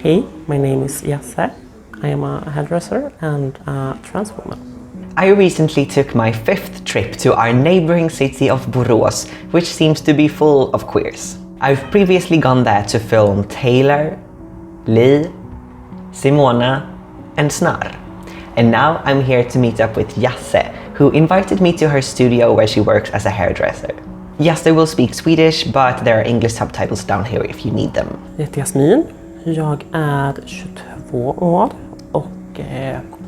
Hey, my name is Yasse. I am a hairdresser and a trans woman. I recently took my 5th trip to our neighboring city of Borås, which seems to be full of queers. I've previously gone there to film Taylor, Lee, Simona, and Snar. And now I'm here to meet up with Yasse, who invited me to her studio where she works as a hairdresser. Yasse will speak Swedish, but there are English subtitles down here if you need them. Jag heter Jasmin. Jag är 22 år och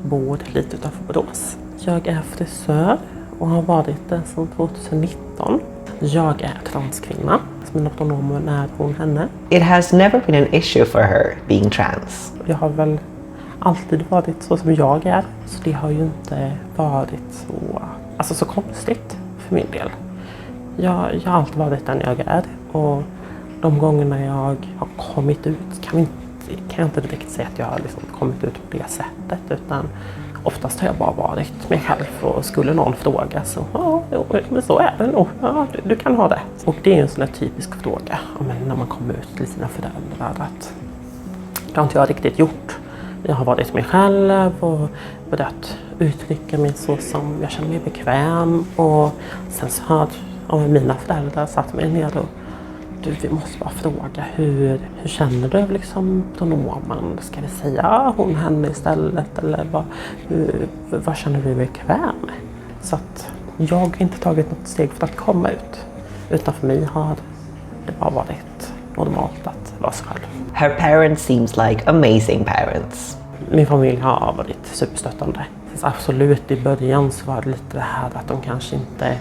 bor lite utanför Borås. Jag är frisör och har varit det sedan 2019. Jag är transkvinna. Mina pronomen är hon, henne. It has never been an issue for her being trans. Jag har väl alltid varit så som jag är. Så det har ju inte varit så konstigt för min del. Jag har alltid varit den jag är. Och de gångerna jag har kommit ut kan jag inte direkt säga att jag har liksom kommit ut på det sättet. Utan oftast har jag bara varit mig själv, och skulle någon fråga så men så är det nog. Ja, du kan ha det. Och det är en sån här typisk fråga när man kommer ut till sina föräldrar, att det har inte jag riktigt gjort. Jag har varit mig själv och börjat uttrycka mig så som jag känner mig bekväm. Och sen så har mina föräldrar satt mig ner och vi måste bara fråga hur känner du liksom pronomen? Ska vi säga hon, henne istället? Eller vad känner du bekväm med? Så att jag har inte tagit något steg för att komma ut. Utan för mig har det bara varit normalt att vara sig själv. Her parents seems like amazing parents. Min familj har varit superstöttande. Absolut, i början så var det lite det här att de kanske inte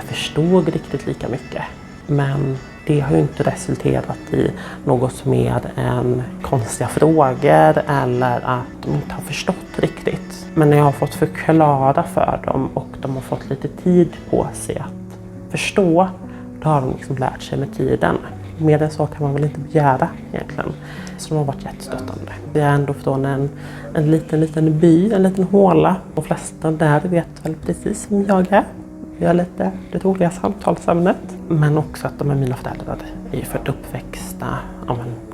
förstod riktigt lika mycket. Men det har ju inte resulterat i något mer än konstiga frågor eller att de inte har förstått riktigt. Men när jag har fått förklara för dem och de har fått lite tid på sig att förstå, då har de liksom lärt sig med tiden. Mer än så kan man väl inte begära egentligen. Så de har varit jättestöttande. Vi är ändå från en liten by, en liten håla. De flesta där vet väl precis som jag är. Vi har lite roliga samtalsämnet. Men också att de är mina föräldrar är född uppväxta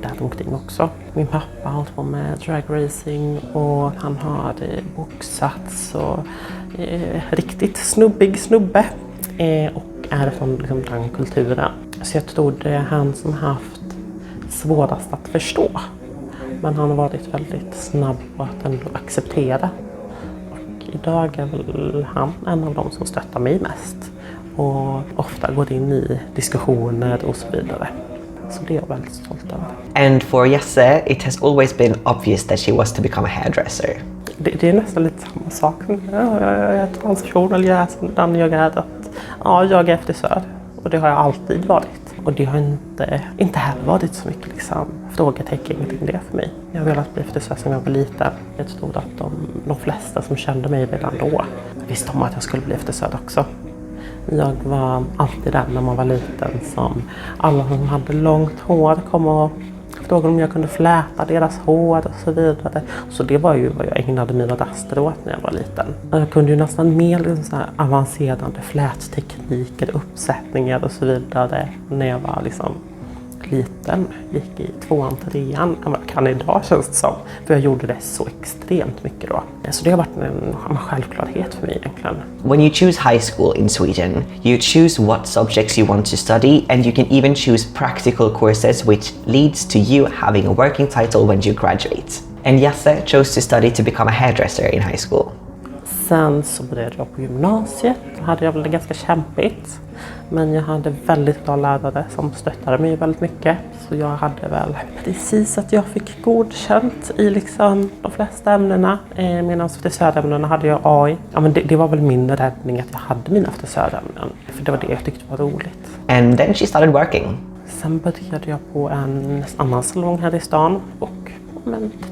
där omkring också. Min pappa har hållit på med dragracing och han har boxats och riktigt snubbig snubbe. Och är från liksom, den kulturen. Så jag tror det är han som haft svårast att förstå. Men han har varit väldigt snabb på att ändå acceptera. Idag är väl han en av dem som stöttar mig mest och ofta går in i diskussioner och så vidare. Så det är jag väldigt stolt över. And for Yasse, it has always been obvious that she was to become a hairdresser. Det är nästan lite samma sak. Jag är transperson, eller jag är den jag är. Jag är frisör och det har jag alltid varit. Och det har inte heller varit så mycket frågetecken kring det för mig. Jag har velat bli frisör sedan jag var liten. Jag tror att de flesta som kände mig redan då visste om att jag skulle bli frisör också. Jag var alltid den när man var liten som alla som hade långt hår kom och frågade om jag kunde fläta deras hår och så vidare. Så det var ju vad jag ägnade mina raster åt när jag var liten. Jag kunde ju nästan mer så här avancerade flättekniker, uppsättningar och så vidare när jag var liten. Gick i 2:an, 3:an än vad jag kan idag, känns det som. För jag gjorde det så extremt mycket då. Så det har varit en självklarhet för mig egentligen. When you choose high school in Sweden, you choose what subjects you want to study, and you can even choose practical courses, which leads to you having a working title when you graduate. And Yasse chose to study to become a hairdresser in high school. Sen så började jag på gymnasiet. Då hade jag väl det ganska kämpigt. Men jag hade väldigt bra lärare som stöttade mig väldigt mycket. Så jag hade väl precis att jag fick godkänt i de flesta ämnena. Medan frisörämnena hade jag AI. Ja, men det var väl min räddning att jag hade mina frisörämnen. För det var det jag tyckte var roligt. And then she started working. Sen började jag på en annan salong här i stan och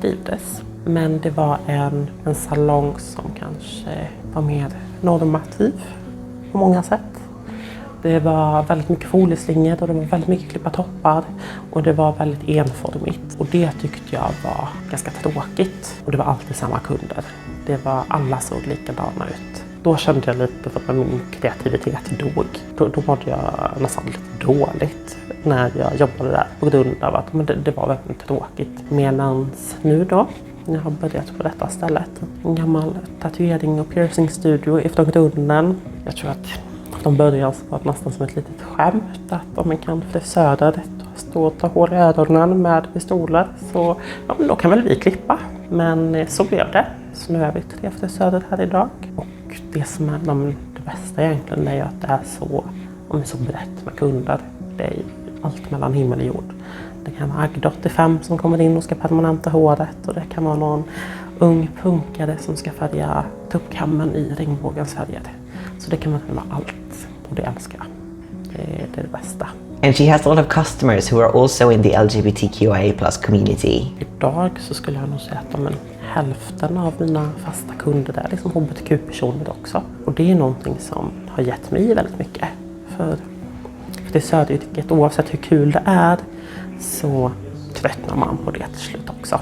trivdes. Men det var en salong som kanske var mer normativ på många sätt. Det var väldigt mycket folieslingor och det var väldigt mycket klippa toppar och det var väldigt enformigt. Och det tyckte jag var ganska tråkigt. Och det var alltid samma kunder. Alla såg likadana ut. Då kände jag lite för att min kreativitet dog. Då mådde jag nästan lite dåligt när jag jobbade där på grund av att det var väldigt tråkigt. Medan nu då, när jag har börjat på detta stället, en gammal tatuering och piercing studio ifrån grunden. Jag tror att de började så var det nästan som ett litet skämt att om en kan frisörer stå och ta hål i öronen med pistoler så ja, då kan väl vi klippa. Men så blev det. Så nu är vi 3 frisörer här idag. Och det som är det bästa egentligen är att det är så brett med kunder. Det är allt mellan himmel och jord. Det kan vara Agda 85 som kommer in och ska permanenta håret. Och det kan vara någon ung punkare som ska färga tuppkammen i regnbågens färger. Så det kan vara allt. Och det älskar jag. Det är det bästa. And she has a lot of customers who are also in the LGBTQIA+ community. Idag så skulle jag nog säga att hälften av mina fasta kunder är liksom hbtq-personer också. Och det är någonting som har gett mig väldigt mycket. För frisöryrket, oavsett hur kul det är, så tröttnar man på det till slut också.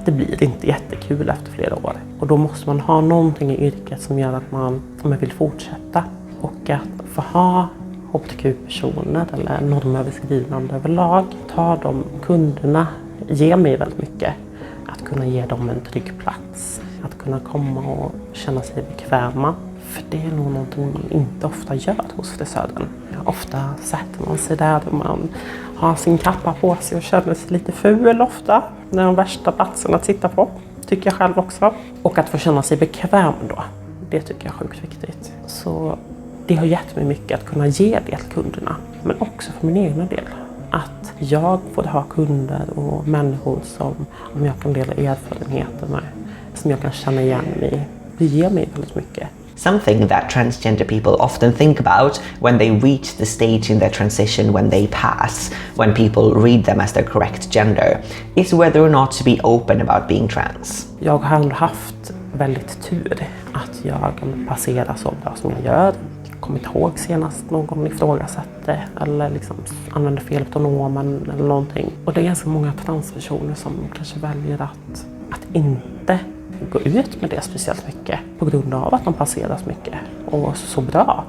Det blir inte jättekul efter flera år. Och då måste man ha någonting i yrket som gör att man vill fortsätta. Och att få ha hbtq-personer eller normöverskridande överlag, ta de kunderna, ger mig väldigt mycket. Att kunna ge dem en trygg plats. Att kunna komma och känna sig bekväma. För det är nog någonting man inte ofta gör hos frisören. Ofta sätter man sig där och man har sin kappa på sig och känner sig lite ful ofta. Det är de värsta platserna att sitta på, tycker jag själv också. Och att få känna sig bekväm då, det tycker jag är sjukt viktigt. Så det har gett mig mycket att kunna ge det till kunderna. Men också för min egen del. Att jag får ha kunder och människor som om jag kan dela erfarenheter med. Som jag kan känna igen mig. Det ger mig väldigt mycket. Something that transgender people often think about when they reach the stage in their transition when they pass, when people read them as their correct gender, is whether or not to be open about being trans. Jag har ändå haft väldigt tur att jag passerar så bra som jag gör. Jag kommer inte ihåg senast någon ifrågasatte eller liksom använde fel pronomen eller någonting. Och det är ganska många transpersoner som kanske väljer att inte gå ut med det speciellt mycket på grund av att de passerar så mycket och så bra.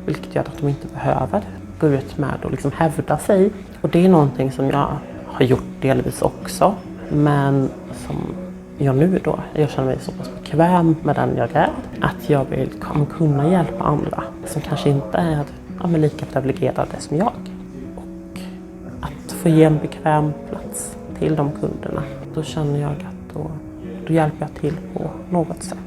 Vilket gör att de inte behöver gå ut med och liksom hävda sig. Och det är någonting som jag har gjort delvis också. Men som jag nu då, jag känner mig så pass bekväm med den jag är. Att jag vill kunna hjälpa andra som kanske inte är lika privilegierade som jag. Och att få ge en bekväm plats till de kunderna. Då känner jag att då hjälper jag till på något sätt.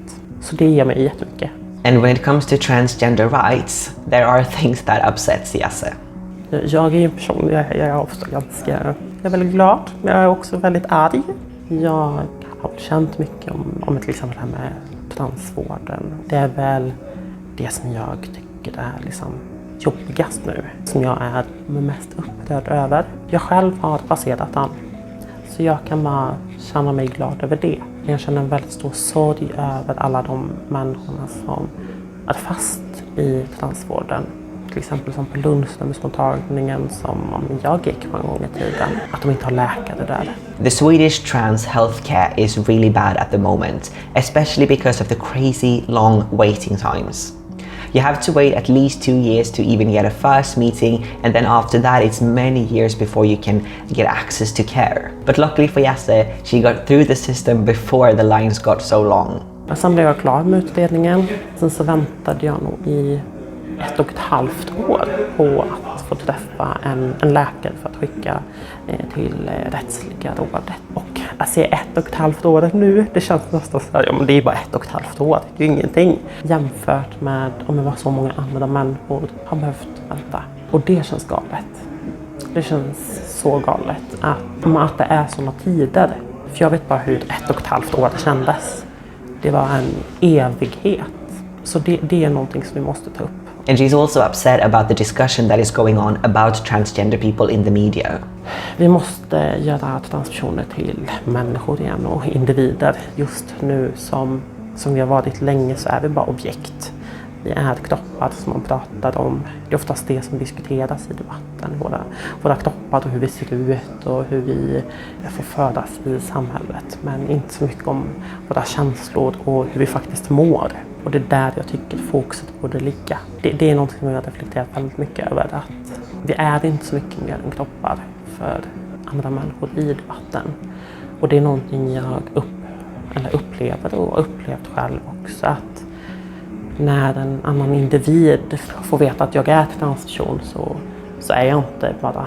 Så det ger mig jättemycket. And when it comes to transgender rights, there are things that upsets Jasse. Jag är en person, jag är ofta jag är väldigt glad, men jag är också väldigt arg. Jag har känt mycket om till exempel det här med transvården. Det är väl det som jag tycker är liksom jobbigast nu. Som jag är mest upprörd över. Jag själv har passerat den. Så jag kan bara känna mig glad över det. Jag känner en väldigt stor sorg över alla de människorna som är fast i transvården. Till exempel som på Lundströmsmottagningen som jag gick på en gång i tiden. Att de inte har läkare där. The Swedish trans healthcare is really bad at the moment, especially because of the crazy long waiting times. You have to wait at least 2 years to even get a first meeting, and then after that it's many years before you can get access to care. But luckily for Jasse, she got through the system before the lines got so long. Sen blev jag klar med utredningen. Sen så väntade jag nog i 1,5 år på att få träffa en läkare för att skicka till rättsliga rådet. Och att se 1,5 år nu, det känns nästan så här, men det är bara 1,5 år, det är ju ingenting. Jämfört med om vad så många andra människor har behövt vänta. Och det känns galet. Det känns så galet att det är såna tider. För jag vet bara hur 1,5 år kändes. Det var en evighet. Så det är någonting som vi måste ta upp. And she's also upset about the discussion that is going on about transgender people in the media. Vi måste göra transpersoner till människor igen och individer. Just nu som vi har varit länge så är vi bara objekt. Vi är kroppar som man pratar om. Det är oftast det som diskuteras i debatten. Våra kroppar och hur vi ser ut och hur vi får födas i samhället. Men inte så mycket om våra känslor och hur vi faktiskt mår. Och det är där jag tycker fokuset borde ligga. Det är något som jag har reflekterat väldigt mycket över. Att vi är inte så mycket mer än kroppar för andra människor i debatten. Och det är någonting jag upplever och upplevt själv också. Att när en annan individ får veta att jag är transperson så är jag inte bara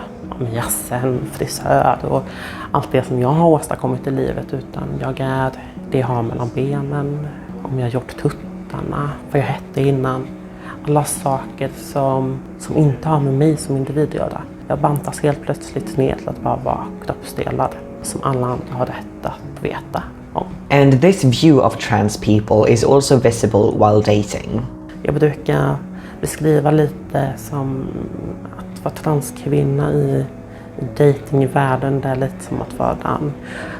en frisör och allt det som jag har åstadkommit i livet, utan jag är det jag har mellan benen, om jag har gjort tuttarna, vad jag hette innan. Alla saker som inte har med mig som individ att göra. Jag bantas helt plötsligt ner till att bara vara kroppsdelar som alla andra har rätt att veta om. And this view of trans people is also visible while dating. Jag brukar beskriva lite som att vara transkvinna i datingvärlden. Det är lite som att vara den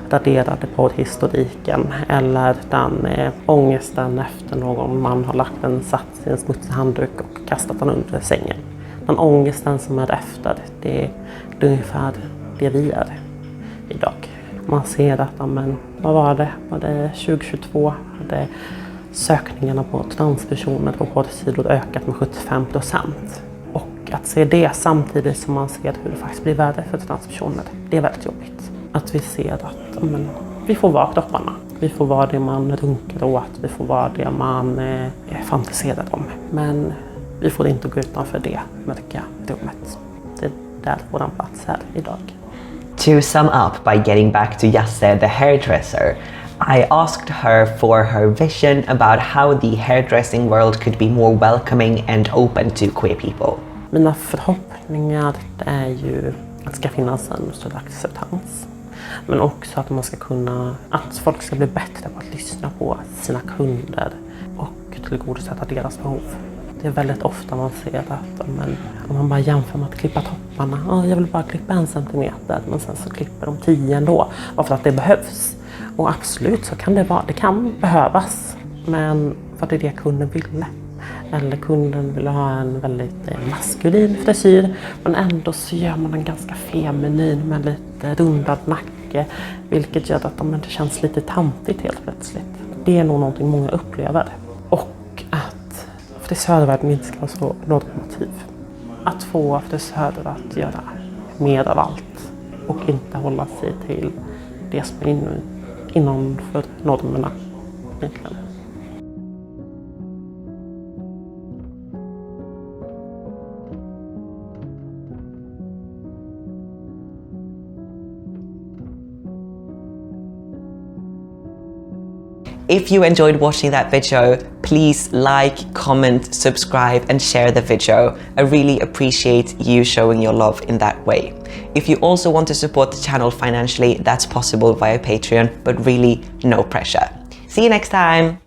raderade poddhistoriken eller den ångesten efter någon man har lagt en sats i en smutsig handduk och kastat den under sängen. Den ångesten som är efter, det är ungefär det vi är idag. Man ser att, vad var det? Var det 2022 hade sökningarna på transpersoner på poddsidor ökat med 75%. Och att se det samtidigt som man ser hur det faktiskt blir värre för transpersoner, det är väldigt jobbigt. Att vi ser att vi får vara kropparna. Vi får vara det man runkar åt, vi får vara det man fantiserar om. Men vi får inte gå utanför det mörka rummet. Det är där vår plats här idag. To sum up by getting back to Yasse the hairdresser, I asked her for her vision about how the hairdressing world could be more welcoming and open to queer people. Mina förhoppningar är ju att det ska finnas en större acceptans. Men också att att folk ska bli bättre på att lyssna på sina kunder och tillgodosätta deras behov. Det är väldigt ofta man ser att om man bara jämför med att klippa topparna. Jag vill bara klippa 1 centimeter, men sen så klipper de 10 ändå. Bara för att det behövs. Och absolut så kan det kan behövas. Men för att det är det kunden ville. Eller kunden vill ha en väldigt maskulin frisyr. Men ändå så gör man den ganska feminin med lite rundad nacke. Vilket gör att det känns lite tantigt helt plötsligt. Det är nog någonting många upplever. Och att frisörvärlden inte ska vara så normativ. Att få frisörer att göra mer av allt. Och inte hålla sig till det som är innanför normerna egentligen. If you enjoyed watching that video, please like, comment, subscribe and share the video. I really appreciate you showing your love in that way. If you also want to support the channel financially, that's possible via Patreon, but really no pressure. See you next time!